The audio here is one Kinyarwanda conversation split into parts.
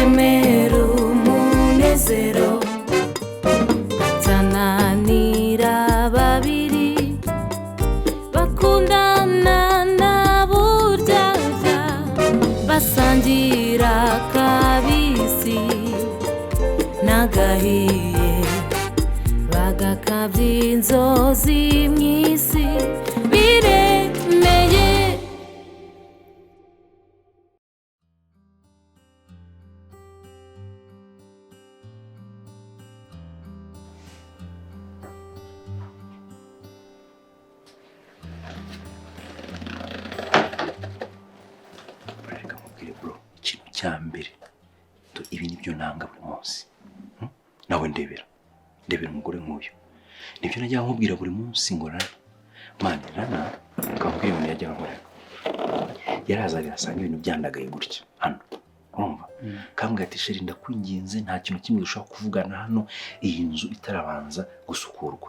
uremera umunezero tananira babiri bakundana na buryaga basangira kabisi nagahiye bagakabya inzozi mw'isi biremeye. Reka mubwire bro, ikintu cya mbere ibi nibyo nanga buri munsi. Nawe ndebera umugore nk'uyu, nibyo najya nkubwira buri munsi ngo mani Rana akambwira ibintu yajya nkora, yarazaga asanga ibintu byandagaye gutya hano, urumva kambwira ati sheri ndakwinginze nta kintu kimwe dushobora kuvugana hano, iyi nzu itarabanza gusukurwa,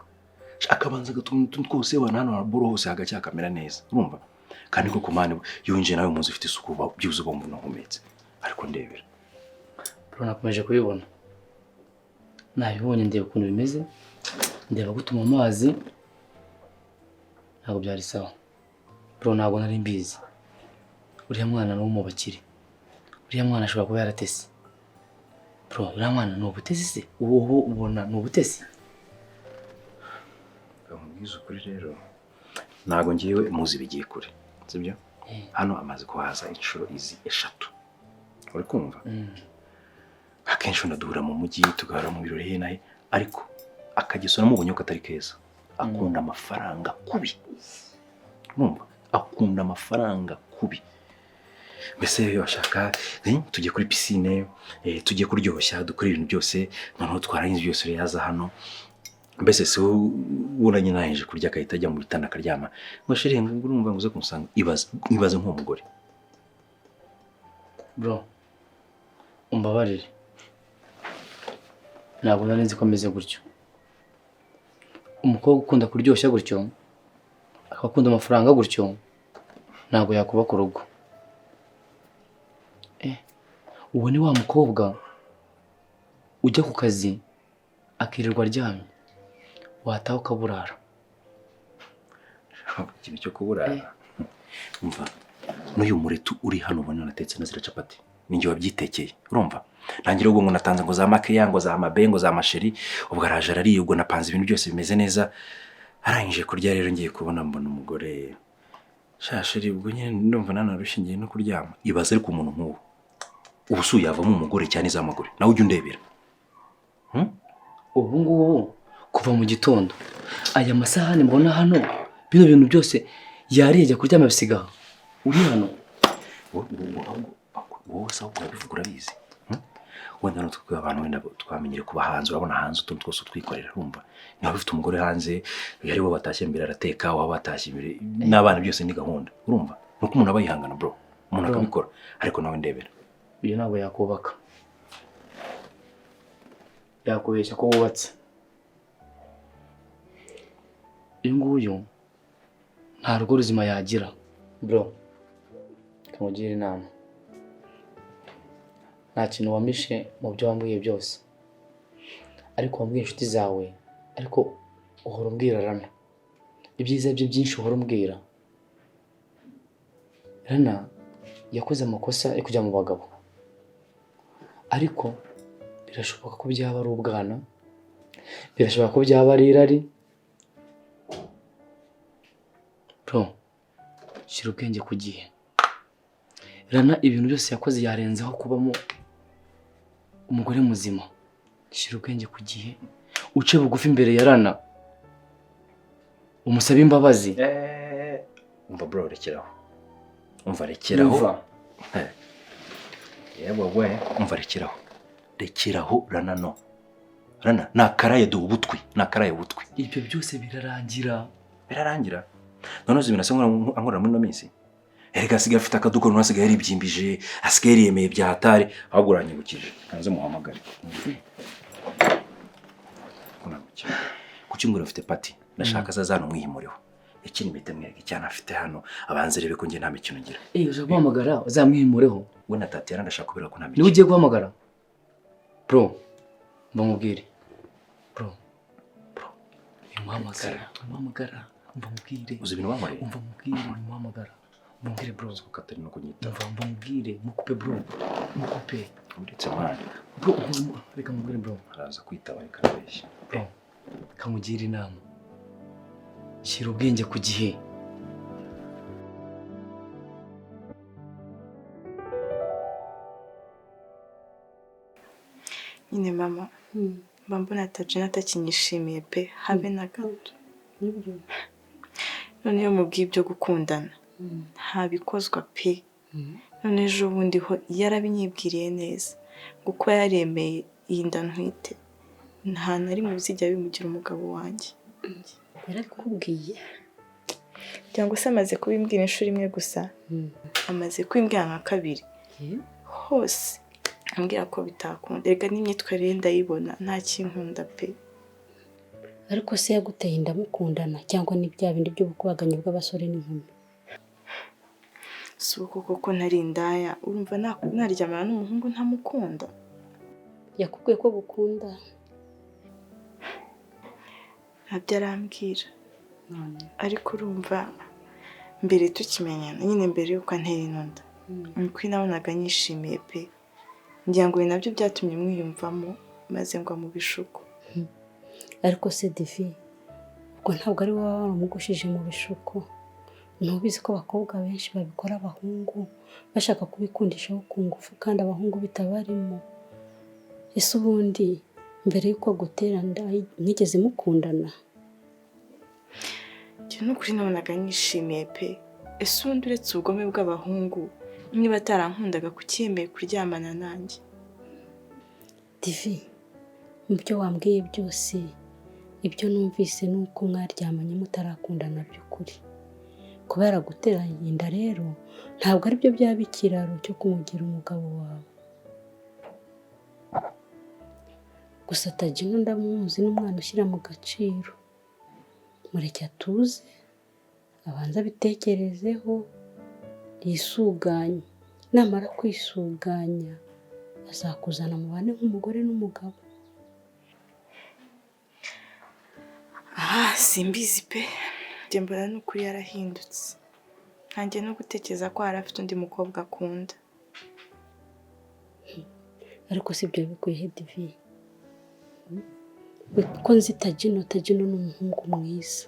akabanza gatuma utuntu twose wana hano haraburo hose hagacya kamera neza, urumva kandi koko mani yunje nawe munzu ufite isuku byuze bombo nahumetse, ariko ndebera bro nakomeje kubibona, nabibonye ndeba ukuntu bimeze, ndeba gutuma amazi ntabwo byari sawa bro, ntabwo nari mbizi. Uriya mwana no mu bakire, uriya mwana ashobora kuba yaratese bro, uriya mwana ni ubutesi se, uwo ubona ni ubutesi. Kamubwiza ukuri rero ntabwo ngiyewe muzi bigiye kure, sibyo? Hano amaze kuhaza inshuro izi 3, uri kumva? Akenshi ndaduhura mu mujyi tugahora mu birori henahe, ariko akagisona mubonye ko atari keza, akunda amafaranga kubi, urumva akunda amafaranga kubi. Mbese bashaka tujye kuri piscine, tujye kuryoshya dukora ibintu byose, noneho twarangiza byose yaza hano, mbese se uranye naje kurya akahita ajya mu bitanda akaryama, ngo sheri ngo urumva ngo uze kumusanga, ibaze nk'umugore. Bro umbabarire, ntabwo nari nzi ko ameze gutyo. Umukobwa ukunda kuryoshya gutyo, akakunda amafaranga gutyo, ntabwo yakuba ku rugo. Uwo ni wa mukobwa ujya ku kazi akirirwa aryamye, wataha ukaburara. Ikintu cyo kuburara, umva n'uyu muretu uri hano ubona natetse na zira capati, ninjye wabyitekeye, urumva nangira ubwo ngo natanze ngo za makeya ngo za mabengo za masheri, ubwo araje arariye, ubwo napanze ibintu byose bimeze neza, arangije kurya rero ngiye kubona mbona umugore shasheri, ubwo nyine ndumva nanarushingiye no kuryama. Ibaze ariko umuntu nk'uwo ubusu yavamo umugore cyane zamagore, nawe ujye undebera. Ubu ngubu kuva mu gitondo aya masahani mbona hano, bino bintu byose yarije kuryama bisigaho, uri hano wowe sawa kubivuga urabizi. Wenda natwe abantu wenda twamenyere kuba hanze, urabona hanze utuntu twose twikorera, urumva niba bifite umugore hanze yari we batashye imbere arateka, waba batashye imbere n'abana byose ni gahunda, urumva nuko umuntu abayihangana bro, umuntu akabikora, ariko nawe ndebera iyo ntabwo yakubaka, yakubeshya ko wubatse. Uyu nguyu nta rugo ruzima yagira bro, kamugire inama, nta kintu wamishe mu byo wambwiye byose, ariko wambwiye inshuti zawe, ariko uhora umbwira Rana, ibyiza bye byinshi uhora umbwira. Rana yakoze amakosa yo kujya mu bagabo, ariko birashoboka ko byaba ari ubwana, birashoboka ko byaba ari irari. Bro shyira ubwenge ku gihe, Rana ibintu byose yakoze yarenzeho kubamo umugore muzima. Shyira ubwenge ku gihe, uce bugufi imbere ya Rana, umusabe imbabazi. Umva bro, rekeraho, umva rekeraho, yewe we umva rekeraho Rana no, Rana nakaraye du ubutwi, nakaraye ubutwi. Ibyo byose birarangira, none uzibina se nkora muri no minsi, erega asigaye afite akaduko, none asigaye yaribyimbije, asigaye yemeye bya hatari, ahubwo uranyibukije kanze muhamagare. Kuki ngura afite pati, ndashaka zazano mwihimureho, ikindi mite mwege cyane afite hano, abanze rebe ko ngiye nta mikino ngira. Uza guhamagara uzamwihimureho, we na tati yarandashaka kubera ko nta mikino. Ni ugiye guhamagara? bro mbamubwire bro umuhamagara mbamubwire uzi ibintu wankoreye mbamubwire umuhamagara mbamubwire bro ko katari no kunyita mbamubwire mukupe bro mukupe ndetse mwana bro reka mubwire bro araza kwitaba ikarabeshya bro kamugira inama shyira ubwenge ku gihe nyine mama mba mbona Tajina atakinyishimiye pe habe na gato none iyo mubwiye ibyo gukundana ntabikozwa pe none ejo bundi ho yarabinyibwiriye neza kuko yaremeye iyi nda ntwite nta na rimwe bizijya bimugira umugabo wanjye yarakubwiye cyangwa se amaze kubimbwira inshuro imwe gusa amaze kubimbwira nka kabiri hose ambwira ko bitakunda rega n'imyitwarire ndayibona nta kinkunda pe ariko se yaguteye inda mukundana cyangwa ni bya bindi by'ubukubaganyi bw'abasore n'inkumi si uko koko ntari indaya urumva naryamana n'umuhungu ntamukunda yakubwiye ko gukunda ntabyo arambwira ariko urumva mbere tukimenyana nyine mbere y'uko antera inda niko nabonaga nyishimiye pe ngira ngo nabyo byatumye mwiyumvamo maze ngwa mu bishuko ariko se Divi ubwo ntabwo ari wowe waramugushije mu bishuko ntubizi ko abakobwa benshi babikora abahungu bashaka kubikundishaho ku ngufu kandi abahungu bitabarimo ese ubundi mbere y'uko agutera nda mwigeze mukundana njye n'ukuri nabonaga nyishimiye pe ese ubundi uretse ubugome bw'abahungu niba atarankundaga kucyemeye kuryamana nanjye Divi mu byo wambwiye byose ibyo numvise ni uko mwaryamanye mutarakundana by'ukuri kuba yaraguteranye inda rero ntabwo ari byo byaba ikiraro cyo kumugira umugabo wawe gusa Tajina ndamuzi n'umwana ushyira mu gaciro mureke atuze abanza abitekerezeho yisuganye namara kwisuganya azakuzana mubane nk'umugore n'umugabo simbizi pe njye mbona n'ukuri yarahindutse ntangiye no gutekereza ko hari afite undi mukobwa akunda ariko si ibyo bikwiye Divi ko nzi Tajina ni umuhungu mwiza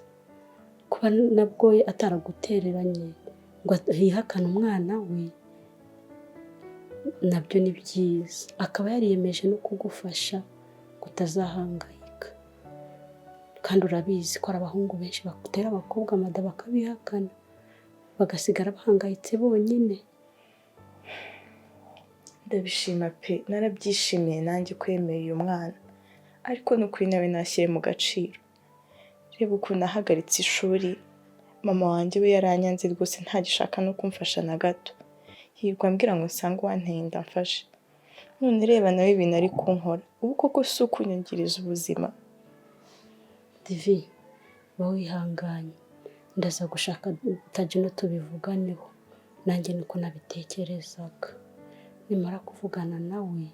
kuba nabwo ataragutereranye ngo yihakane umwana we nabyo ni byiza akaba yariyemeje no kugufasha kutazahangayika kandi urabizi ko ari abahungu benshi bakutera abakobwa amada bakabihakana bagasigara bahangayitse bonyine ndabishima pe narabyishimiye nanjye kwemera uyu mwana ariko n'ukuri nawe nashyire mu gaciro reba ukuntu ahagaritse ishuri mama wanjye we yaranyanze rwose ntagishaka no kumfasha na gato hirwa ambwira ngo nsange uwanteye inda mfashe none reba nawe ibintu ari kunkora ubu koko si ukunyangiriza ubuzima Divi ba wihanganye ndaza gushaka Tajina tubivuganeho nanjye niko nabitekerezaga nimara kuvugana nawe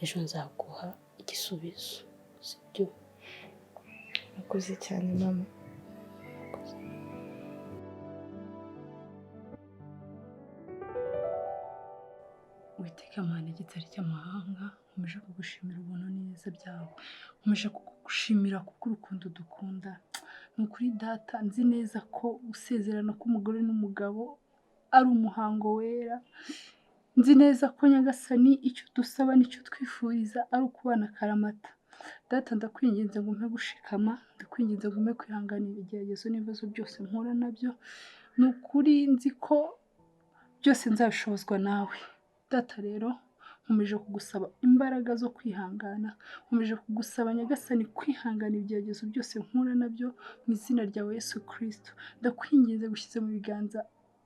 ejo nzaguha igisubizo sibyo Murakoze cyane mama Uwiteka Mana igitare cy'amahanga nkomeje kugushimira ubuntu neza byawe nkomeje kugushimira kubw'urukundo dukunda ni ukuri data nzi neza ko usezerana k'umugore n'umugabo ari umuhango wera nzi neza ko nyagasani icyo dusaba n'icyo twifuriza ari ukubana akaramata data ndakwinginze ngo umpe gushikama ndakwinginze ngo umpe kwihanganira ibigeragezo n'ibibazo byose mpura nabyo ni ukuri nzi ko byose nzabishobozwa nawe data rero nkomeje kugusaba imbaraga zo kwihangana nkomeje kugusaba nyagasani kwihangana ibigeragezo byose mpura nabyo mu izina ryawe Yesu Kristo ndakwinginze gushyize mu biganza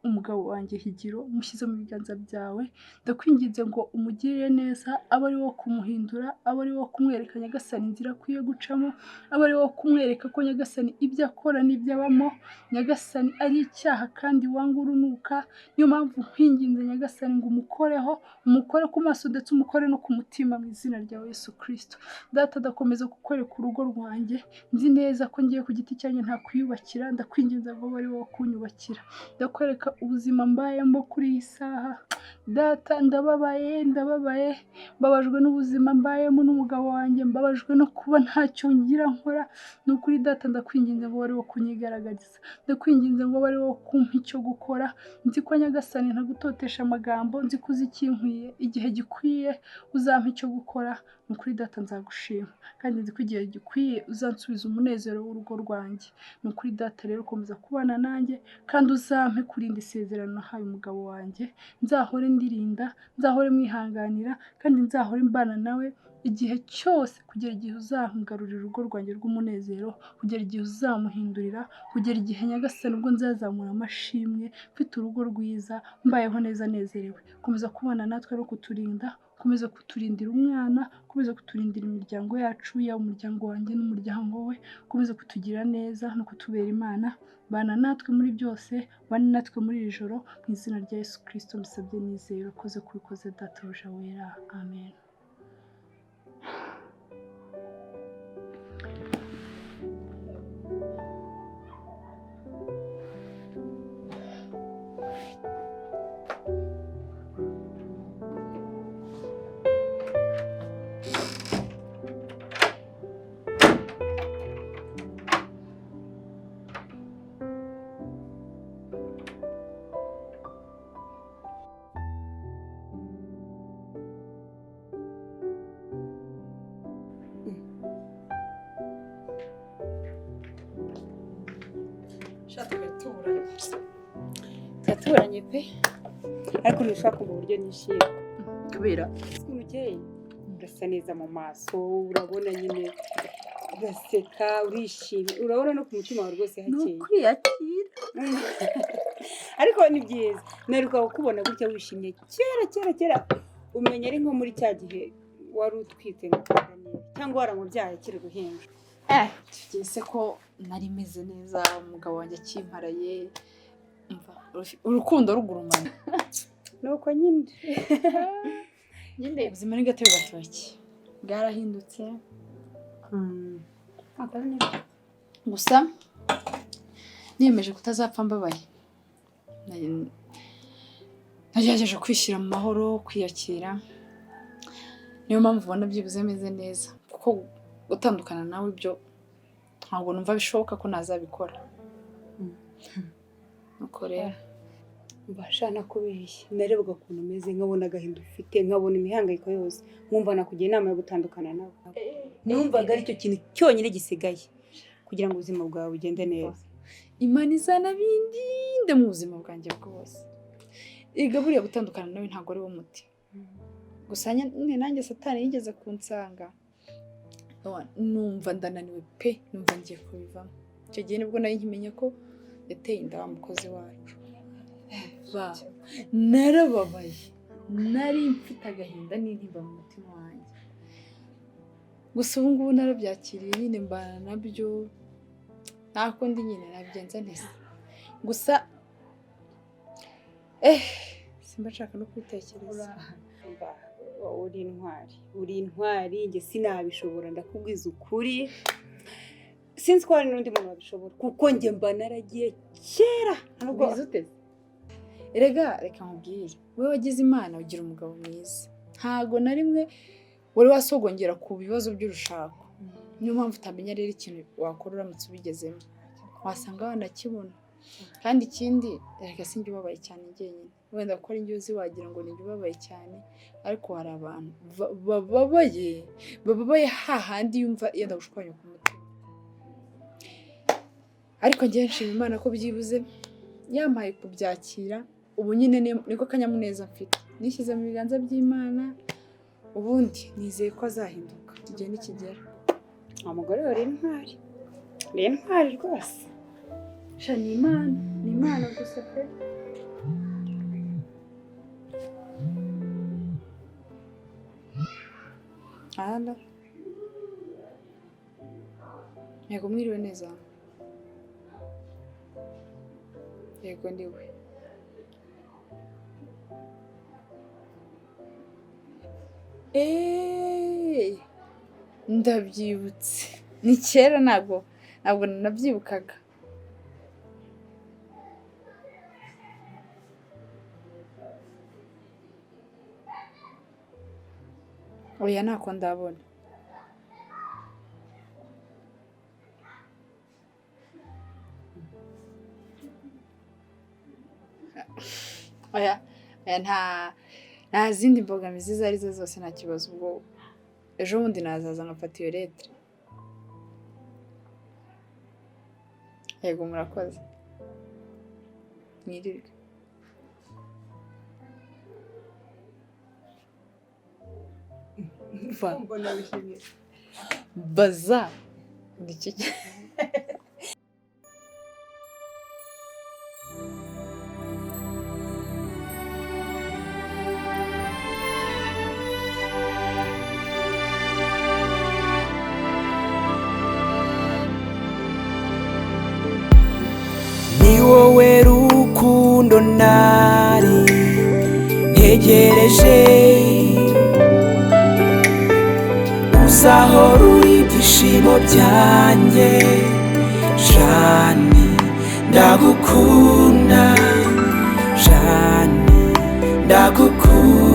umugabo wanjye Higiro mushyize mu biganza byawe, ndakwinginze ngo umugirire neza, abe ari wo kumuhindura, abe ari wo kumwereka Nyagasani inzira akwiye gucamo, abe ari wo kumwereka ko Nyagasani ibyo akora n'ibyo abamo Nyagasani ari icyaha kandi wanga urunuka. Niyo mpamvu nkwinginze Nyagasani ngo umukoreho, umukore ku maso ndetse umukore no ku mutima mu izina rya Yesu Kristo. Data ndakomeza kukwereka urugo rwanjye, nzi neza ko ngiye ku giti cyanjye nta kwiyubakira, ndakwinginze ngo abe ari wo kunyubakira. Ndakwereka ubuzima mbayemo kuri iyi saha. Data ndababaye, mbabajwe n'ubuzima mbayemo n'umugabo wanjye, mbabajwe no kuba ntacyo ngira nkora. Ni ukuri Data ndakwinginze ngo ari wo kunyigaragariza, ndakwinginze ngo ari wo kumpa icyo gukora. Nzi ko Nyagasani ntagutotesha amagambo, nzi ko uzi ikinkwiye, igihe gikwiye uzampa icyo gukora. Ni ukuri Data nzagushima, kandi nzi ko igihe gikwiye uzansubiza umunezero w'urugo rwanjye. Ni ukuri Data rero komeza kubana nanjye, kandi uzampe kurinda isezerano nahaye umugabo wanjye. Nzahore ndirinda, nzahore mwihanganira, kandi nzahore mbana nawe igihe cyose, kugera igihe uzangarurira urugo rwanjye rw'umunezero, kugera igihe uzamuhindurira, kugera igihe Nyagasani ubwo nzazamura amashimwe mfite urugo rwiza, mbayeho neza nezerewe. Komeza kubana natwe no kuturinda, komeza kuturindira umwana, komeza kuturindira imiryango yacu, yaba umuryango wanjye n'umuryango we, komeza kutugira neza no kutubera Imana. Bana natwe muri byose, bana natwe muri iri joro, mu izina rya Yesu Kristo mbisabye nizeye, urakoze kubikoze Databuja wera, amen. Turaturanye pe, ariko ntushaka kumva uburyo nishimye Kubera ukuntu ukeye, urasa neza mu maso, urabona nyine uraseka, urishimye, urabona no ku mutima wawe rwose hakeye. kwiyakira. Ariko ni byiza, naheruka kukubona gutya wishimye kera, umenya ari nko muri cya gihe wari utwite nka Daniel, cyangwa waramubyaye akiri uruhinja. Tugeze ko nari meze neza, umugabo wanjye akimparaye, urukundo rugurumana. Nuko nyine ubuzima ni gatebe gatoki, bwarahindutse. Gusa niyemeje kutazapfa mbabaye. Nagerageje kwishyira mu mahoro, kwiyakira. Niyo mpamvu ubona byibuze meze neza, kuko gutandukana nawe ibyo ntabwo numva bishoboka ko nazabikora. Nuko rero mbasha nakubeshya, narebaga ukuntu umeze, nkabona agahinda ufite, nkabona imihangayiko yose, nkumva nakugira inama yo gutandukana nawe. Numvaga aricyo kintu cyonyine gisigaye kugira ngo ubuzima bwawe bugende neza. Imana izana bindinde mu buzima bwanjye bwose. Iga buriya gutandukana nawe ntabwo ari wo muti. Gusa nanjye Satani yigeze kunsanga, numva ndananiwe pe, numva ngiye kubivamo. Icyo gihe nibwo nari nkimenya ko yateye inda wa mukozi wacu. Narababaye, nari mfite agahinda n'intimba mu mutima wanjye. Gusa ubu ngubu narabyakiriye nyine, mbana nabyo, nta kundi nyine nabigenza neza. Gusa simba nshaka no kwitekereza. Uri intwari, njye sinabishobora, ndakubwiza ukuri. Sinzi ko hari n'undi muntu wabishobora, kuko njye mba naragiye kera. Reka nkubwire, wowe wagize Imana ugira umugabo mwiza, ntago na rimwe wari wasogongera ku bibazo by'urushako. Niyo mpamvu utamenya rero ikintu wakora uramutse ubigezemo, wasanga wanakibona. Kandi ikindi, reka sinjye ubabaye cyane njyenyine, wenda ko ari njye uzi wagira ngo ninjye ubabaye cyane, ariko hari abantu bababaye hahandi yumva yenda gushwanya ku mutima. Ariko njye nshima Imana ko byibuze yampaye kubyakira. Ubu nyine niko kanyamuneza mfite, nishyize mu biganza by'Imana, ubundi nizeye ko azahinduka igihe nikigera. Umugore we uri intwari rwose. Ni Imana gusa pe. Halo. Yego mwiriwe neza. Yego ndiwe. Ndabyibutse. Ni kera ntabwo nabyibukaga. Oya ntako ndabona. Oya nta zindi mbogamizi izo arizo zose nta kibazo ubwo ejo bundi nazaza nkafata iyo lettre. Yego murakoze. Mwirirwe. Mbona bishimye. Baza. Ndiki. Ni wowe rukundo nari ntegereje, uzahora uri ibyishimo byanjye. Jani ndagukunda, Jani ndagukunda.